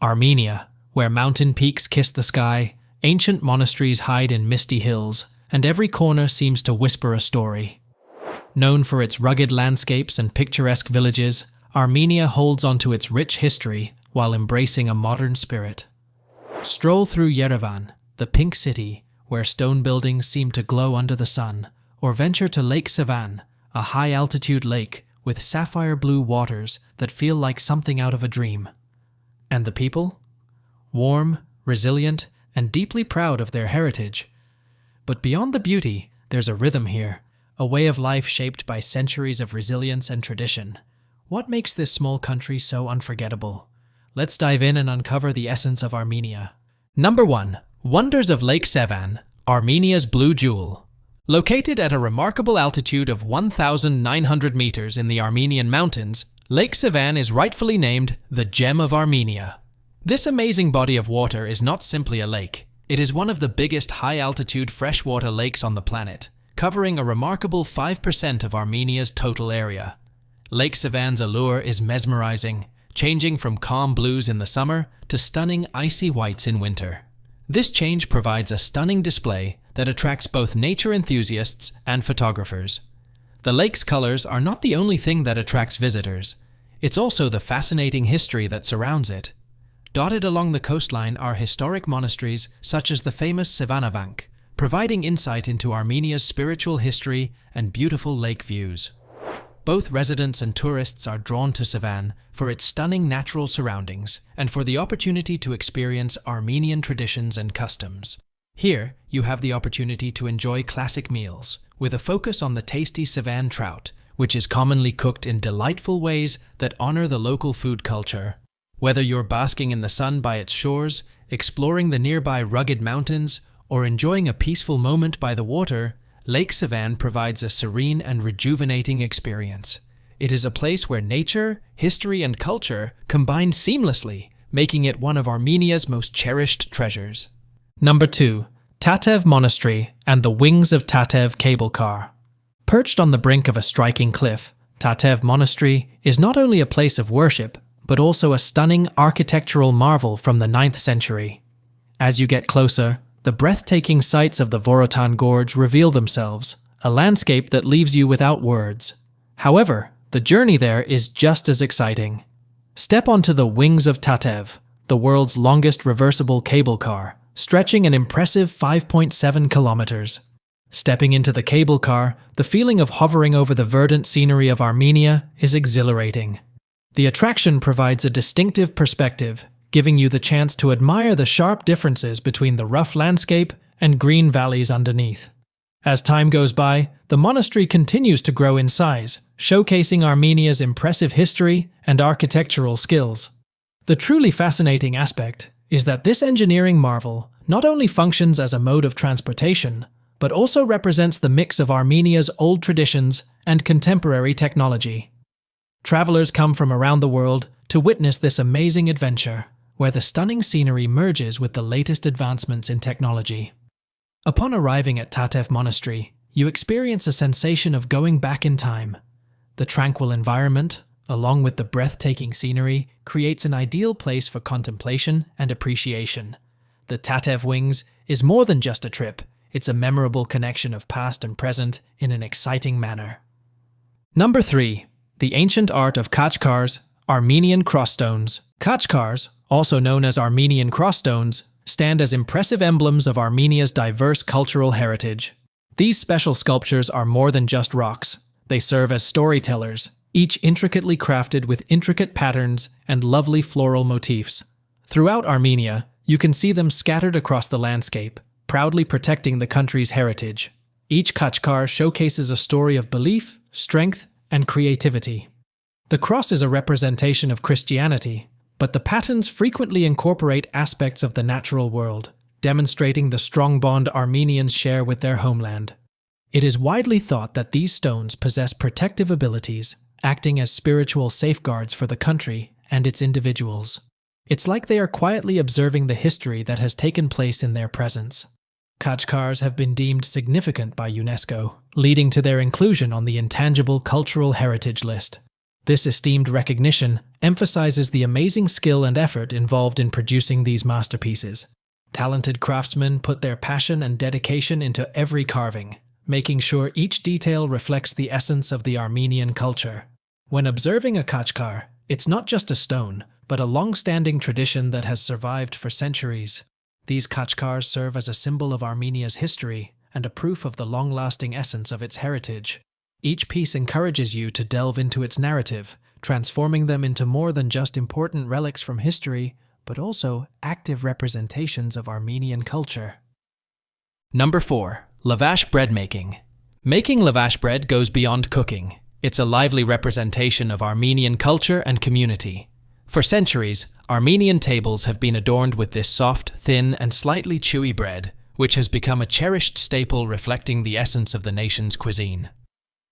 Armenia, where mountain peaks kiss the sky, ancient monasteries hide in misty hills, and every corner seems to whisper a story. Known for its rugged landscapes and picturesque villages, Armenia holds onto its rich history while embracing a modern spirit. Stroll through Yerevan, the pink city, where stone buildings seem to glow under the sun, or venture to Lake Sevan, a high-altitude lake with sapphire-blue waters that feel like something out of a dream. And the people? Warm, resilient, and deeply proud of their heritage. But beyond the beauty, there's a rhythm here, a way of life shaped by centuries of resilience and tradition. What makes this small country so unforgettable? Let's dive in and uncover the essence of Armenia. Number 1. Wonders of Lake Sevan, Armenia's blue jewel. Located at a remarkable altitude of 1,900 meters in the Armenian mountains, Lake Sevan is rightfully named the Gem of Armenia. This amazing body of water is not simply a lake. It is one of the biggest high-altitude freshwater lakes on the planet, covering a remarkable 5% of Armenia's total area. Lake Sevan's allure is mesmerizing, changing from calm blues in the summer to stunning icy whites in winter. This change provides a stunning display that attracts both nature enthusiasts and photographers. The lake's colors are not the only thing that attracts visitors. It's also the fascinating history that surrounds it. Dotted along the coastline are historic monasteries such as the famous Sevanavank, providing insight into Armenia's spiritual history and beautiful lake views. Both residents and tourists are drawn to Sevan for its stunning natural surroundings and for the opportunity to experience Armenian traditions and customs. Here, you have the opportunity to enjoy classic meals, with a focus on the tasty Sevan trout, which is commonly cooked in delightful ways that honor the local food culture. Whether you're basking in the sun by its shores, exploring the nearby rugged mountains, or enjoying a peaceful moment by the water, Lake Sevan provides a serene and rejuvenating experience. It is a place where nature, history, and culture combine seamlessly, making it one of Armenia's most cherished treasures. Number 2. Tatev Monastery and the Wings of Tatev Cable Car. Perched on the brink of a striking cliff, Tatev Monastery is not only a place of worship, but also a stunning architectural marvel from the 9th century. As you get closer, the breathtaking sights of the Vorotan Gorge reveal themselves, a landscape that leaves you without words. However, the journey there is just as exciting. Step onto the Wings of Tatev, the world's longest reversible cable car, stretching an impressive 5.7 kilometers. Stepping into the cable car, the feeling of hovering over the verdant scenery of Armenia is exhilarating. The attraction provides a distinctive perspective, giving you the chance to admire the sharp differences between the rough landscape and green valleys underneath. As time goes by, the monastery continues to grow in size, showcasing Armenia's impressive history and architectural skills. The truly fascinating aspect is that this engineering marvel not only functions as a mode of transportation, but also represents the mix of Armenia's old traditions and contemporary technology. Travelers come from around the world to witness this amazing adventure, where the stunning scenery merges with the latest advancements in technology. Upon arriving at Tatev Monastery, you experience a sensation of going back in time. The tranquil environment, along with the breathtaking scenery, creates an ideal place for contemplation and appreciation. The Tatev Wings is more than just a trip, it's a memorable connection of past and present in an exciting manner. Number 3. The ancient art of Khachkars, Armenian crossstones. Khachkars, also known as Armenian crossstones, stand as impressive emblems of Armenia's diverse cultural heritage. These special sculptures are more than just rocks. They serve as storytellers, each intricately crafted with intricate patterns and lovely floral motifs. Throughout Armenia, you can see them scattered across the landscape, proudly protecting the country's heritage. Each Khachkar showcases a story of belief, strength, and creativity. The cross is a representation of Christianity, but the patterns frequently incorporate aspects of the natural world, demonstrating the strong bond Armenians share with their homeland. It is widely thought that these stones possess protective abilities, acting as spiritual safeguards for the country and its individuals. It's like they are quietly observing the history that has taken place in their presence. Khachkars have been deemed significant by UNESCO, leading to their inclusion on the Intangible Cultural Heritage List. This esteemed recognition emphasizes the amazing skill and effort involved in producing these masterpieces. Talented craftsmen put their passion and dedication into every carving, making sure each detail reflects the essence of the Armenian culture. When observing a khachkar, it's not just a stone, but a long-standing tradition that has survived for centuries. These khachkars serve as a symbol of Armenia's history and a proof of the long-lasting essence of its heritage. Each piece encourages you to delve into its narrative, transforming them into more than just important relics from history, but also active representations of Armenian culture. Number 4. Lavash bread making. Making lavash bread goes beyond cooking. It's a lively representation of Armenian culture and community. For centuries, Armenian tables have been adorned with this soft, thin, and slightly chewy bread, which has become a cherished staple reflecting the essence of the nation's cuisine.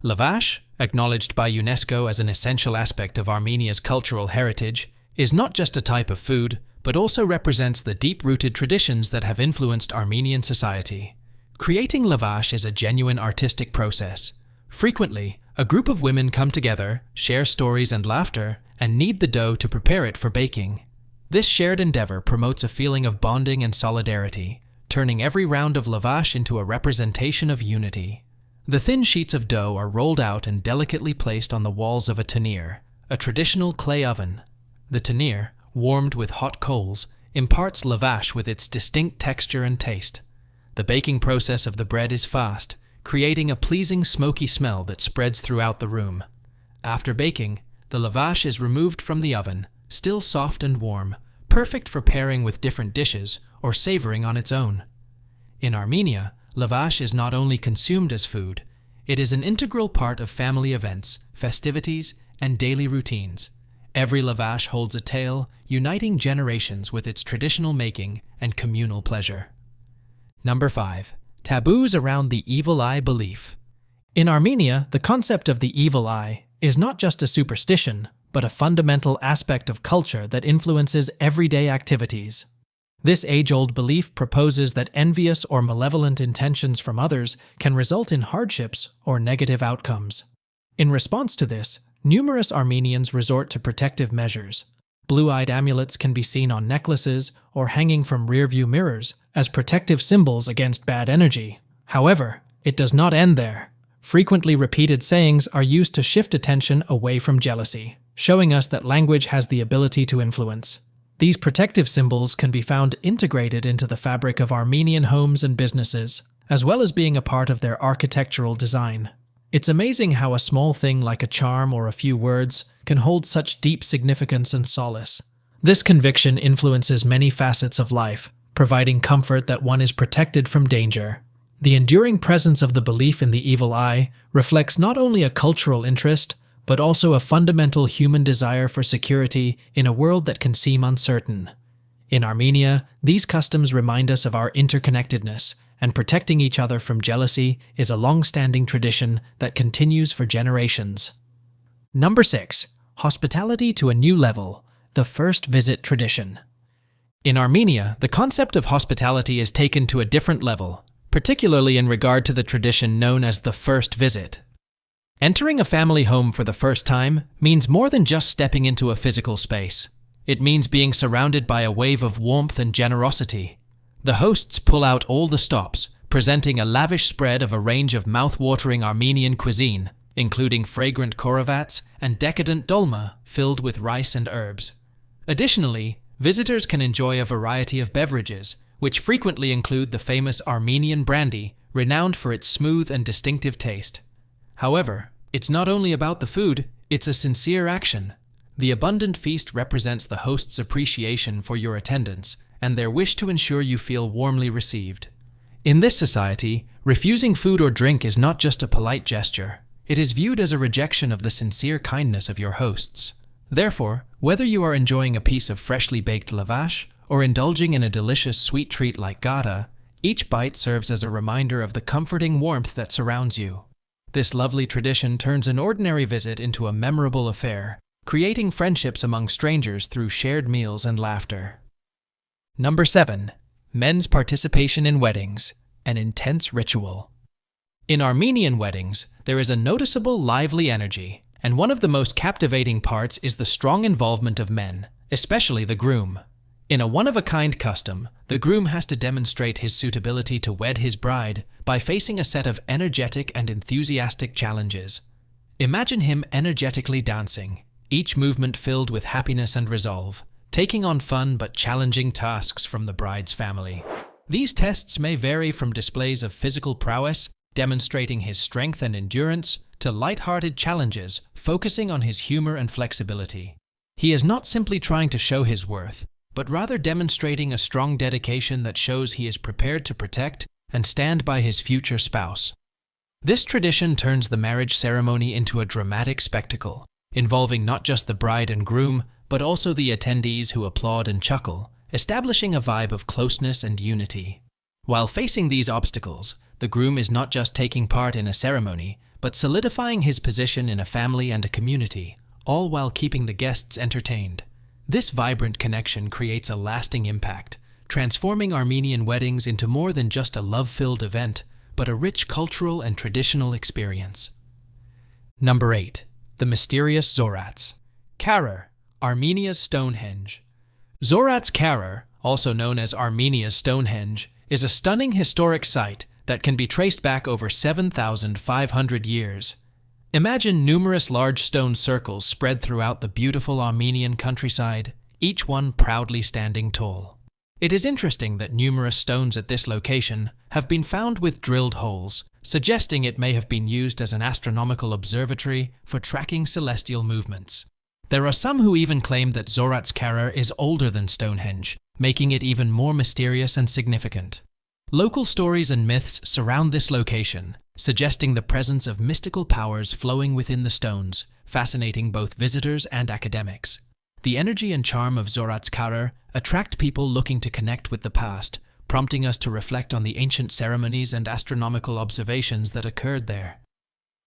Lavash, acknowledged by UNESCO as an essential aspect of Armenia's cultural heritage, is not just a type of food, but also represents the deep-rooted traditions that have influenced Armenian society. Creating lavash is a genuine artistic process. Frequently, a group of women come together, share stories and laughter, and knead the dough to prepare it for baking. This shared endeavor promotes a feeling of bonding and solidarity, turning every round of lavash into a representation of unity. The thin sheets of dough are rolled out and delicately placed on the walls of a tanir, a traditional clay oven. The tanir, warmed with hot coals, imparts lavash with its distinct texture and taste. The baking process of the bread is fast, creating a pleasing smoky smell that spreads throughout the room. After baking, the lavash is removed from the oven, still soft and warm, perfect for pairing with different dishes or savoring on its own. In Armenia, lavash is not only consumed as food, it is an integral part of family events, festivities, and daily routines. Every lavash holds a tale, uniting generations with its traditional making and communal pleasure. Number 5. Taboos around the evil eye belief. In Armenia, the concept of the evil eye is not just a superstition, but a fundamental aspect of culture that influences everyday activities. This age-old belief proposes that envious or malevolent intentions from others can result in hardships or negative outcomes. In response to this, numerous Armenians resort to protective measures. Blue-eyed amulets can be seen on necklaces or hanging from rearview mirrors as protective symbols against bad energy. However, it does not end there. Frequently repeated sayings are used to shift attention away from jealousy, showing us that language has the ability to influence. These protective symbols can be found integrated into the fabric of Armenian homes and businesses, as well as being a part of their architectural design. It's amazing how a small thing like a charm or a few words can hold such deep significance and solace. This conviction influences many facets of life, providing comfort that one is protected from danger. The enduring presence of the belief in the evil eye reflects not only a cultural interest, but also a fundamental human desire for security in a world that can seem uncertain. In Armenia, these customs remind us of our interconnectedness, and protecting each other from jealousy is a long-standing tradition that continues for generations. Number 6. Hospitality to a new level, the first visit tradition. In Armenia, the concept of hospitality is taken to a different level, particularly in regard to the tradition known as the first visit. Entering a family home for the first time means more than just stepping into a physical space. It means being surrounded by a wave of warmth and generosity. The hosts pull out all the stops, presenting a lavish spread of a range of mouth-watering Armenian cuisine, including fragrant korovats and decadent dolma filled with rice and herbs. Additionally, visitors can enjoy a variety of beverages, which frequently include the famous Armenian brandy, renowned for its smooth and distinctive taste. However, it's not only about the food, it's a sincere action. The abundant feast represents the host's appreciation for your attendance and their wish to ensure you feel warmly received. In this society, refusing food or drink is not just a polite gesture. It is viewed as a rejection of the sincere kindness of your hosts. Therefore, whether you are enjoying a piece of freshly baked lavash or indulging in a delicious sweet treat like gada, each bite serves as a reminder of the comforting warmth that surrounds you. This lovely tradition turns an ordinary visit into a memorable affair, creating friendships among strangers through shared meals and laughter. Number 7. Men's participation in weddings, an intense ritual. In Armenian weddings, there is a noticeable lively energy, and one of the most captivating parts is the strong involvement of men, especially the groom. In a one-of-a-kind custom, the groom has to demonstrate his suitability to wed his bride by facing a set of energetic and enthusiastic challenges. Imagine him energetically dancing, each movement filled with happiness and resolve, taking on fun but challenging tasks from the bride's family. These tests may vary from displays of physical prowess, demonstrating his strength and endurance, to light-hearted challenges focusing on his humor and flexibility. He is not simply trying to show his worth, but rather demonstrating a strong dedication that shows he is prepared to protect and stand by his future spouse. This tradition turns the marriage ceremony into a dramatic spectacle, involving not just the bride and groom, but also the attendees who applaud and chuckle, establishing a vibe of closeness and unity. While facing these obstacles, the groom is not just taking part in a ceremony, but solidifying his position in a family and a community, all while keeping the guests entertained. This vibrant connection creates a lasting impact, transforming Armenian weddings into more than just a love-filled event, but a rich cultural and traditional experience. Number 8. The mysterious Zorats. Karar, Armenia's Stonehenge. Zorats Karar, also known as Armenia's Stonehenge, is a stunning historic site that can be traced back over 7,500 years. Imagine numerous large stone circles spread throughout the beautiful Armenian countryside, each one proudly standing tall. It is interesting that numerous stones at this location have been found with drilled holes, suggesting it may have been used as an astronomical observatory for tracking celestial movements. There are some who even claim that Zorats Karar is older than Stonehenge, making it even more mysterious and significant. Local stories and myths surround this location, suggesting the presence of mystical powers flowing within the stones, fascinating both visitors and academics. The energy and charm of Zorats Karar attract people looking to connect with the past, prompting us to reflect on the ancient ceremonies and astronomical observations that occurred there.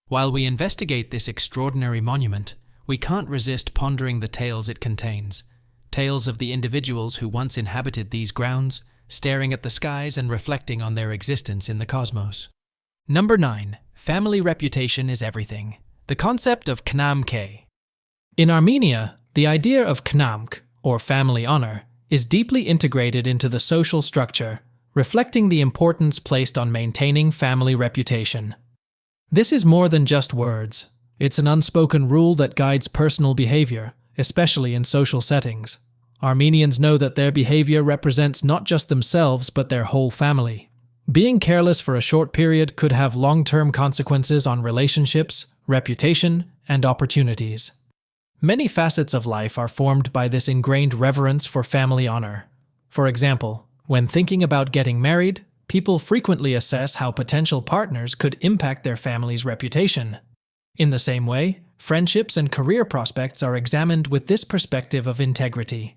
While we investigate this extraordinary monument, we can't resist pondering the tales it contains. Tales of the individuals who once inhabited these grounds, staring at the skies and reflecting on their existence in the cosmos. Number 9. Family reputation is everything. The concept of knamke. In Armenia, the idea of knamk, or family honor, is deeply integrated into the social structure, reflecting the importance placed on maintaining family reputation. This is more than just words. It's an unspoken rule that guides personal behavior, especially in social settings. Armenians know that their behavior represents not just themselves but their whole family. Being careless for a short period could have long-term consequences on relationships, reputation, and opportunities. Many facets of life are formed by this ingrained reverence for family honor. For example, when thinking about getting married, people frequently assess how potential partners could impact their family's reputation. In the same way, friendships and career prospects are examined with this perspective of integrity.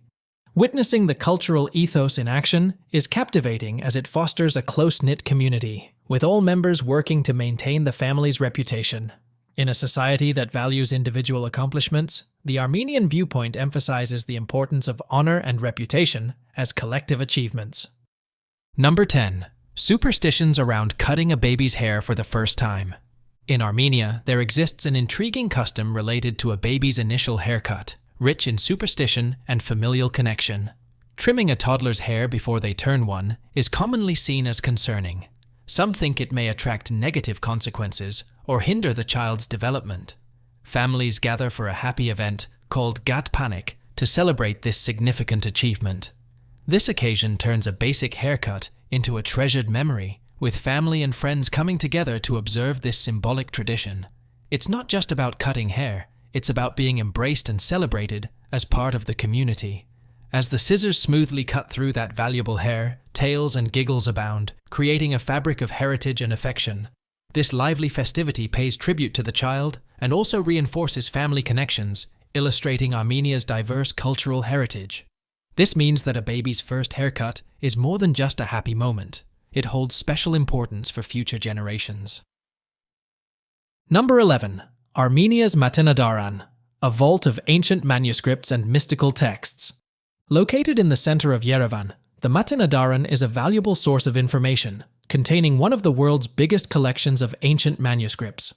Witnessing the cultural ethos in action is captivating as it fosters a close-knit community, with all members working to maintain the family's reputation. In a society that values individual accomplishments, the Armenian viewpoint emphasizes the importance of honor and reputation as collective achievements. Number 10. Superstitions around cutting a baby's hair for the first time. In Armenia, there exists an intriguing custom related to a baby's initial haircut, rich in superstition and familial connection. Trimming a toddler's hair before they turn one is commonly seen as concerning. Some think it may attract negative consequences or hinder the child's development. Families gather for a happy event called Gat Panik to celebrate this significant achievement. This occasion turns a basic haircut into a treasured memory, with family and friends coming together to observe this symbolic tradition. It's not just about cutting hair, it's about being embraced and celebrated as part of the community. As the scissors smoothly cut through that valuable hair, tales and giggles abound, creating a fabric of heritage and affection. This lively festivity pays tribute to the child and also reinforces family connections, illustrating Armenia's diverse cultural heritage. This means that a baby's first haircut is more than just a happy moment. It holds special importance for future generations. Number 11. Armenia's Matenadaran, a vault of ancient manuscripts and mystical texts. Located in the center of Yerevan, the Matenadaran is a valuable source of information, containing one of the world's biggest collections of ancient manuscripts.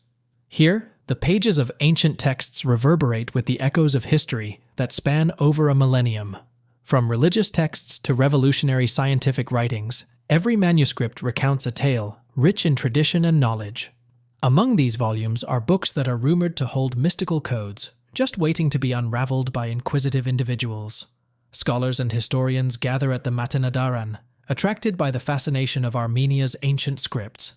Here, The pages of ancient texts reverberate with the echoes of history that span over a millennium. From religious texts to revolutionary scientific writings, every manuscript recounts a tale rich in tradition and knowledge. Among these volumes are books that are rumored to hold mystical codes, just waiting to be unraveled by inquisitive individuals. Scholars and historians gather at the Matinadaran, attracted by the fascination of Armenia's ancient scripts.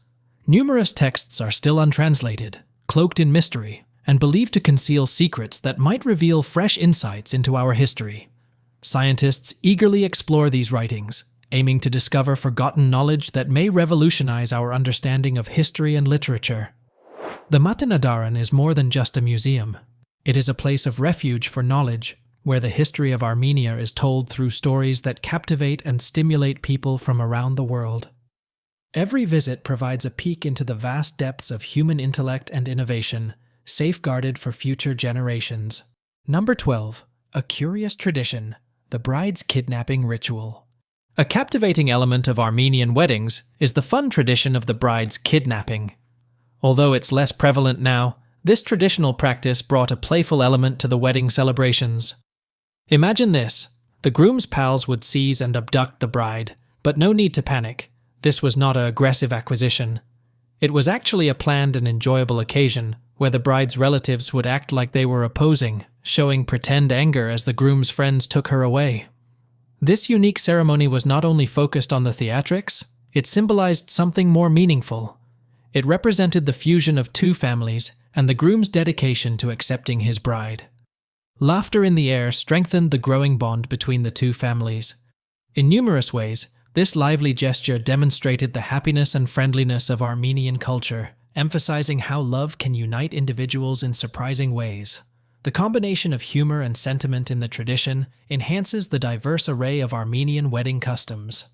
Numerous texts are still untranslated, cloaked in mystery, and believed to conceal secrets that might reveal fresh insights into our history. Scientists eagerly explore these writings, aiming to discover forgotten knowledge that may revolutionize our understanding of history and literature. The Matinadaran is more than just a museum. It is a place of refuge for knowledge, where the history of Armenia is told through stories that captivate and stimulate people from around the world. Every visit provides a peek into the vast depths of human intellect and innovation, safeguarded for future generations. Number 12. A curious tradition, the bride's kidnapping ritual. A captivating element of Armenian weddings is the fun tradition of the bride's kidnapping. Although it's less prevalent now, this traditional practice brought a playful element to the wedding celebrations. Imagine this: the groom's pals would seize and abduct the bride, but no need to panic. This was not an aggressive acquisition. It was actually a planned and enjoyable occasion, where the bride's relatives would act like they were opposing, showing pretend anger as the groom's friends took her away. This unique ceremony was not only focused on the theatrics, it symbolized something more meaningful. It represented the fusion of two families and the groom's dedication to accepting his bride. Laughter in the air strengthened the growing bond between the two families. In numerous ways, this lively gesture demonstrated the happiness and friendliness of Armenian culture, emphasizing how love can unite individuals in surprising ways. The combination of humor and sentiment in the tradition enhances the diverse array of Armenian wedding customs.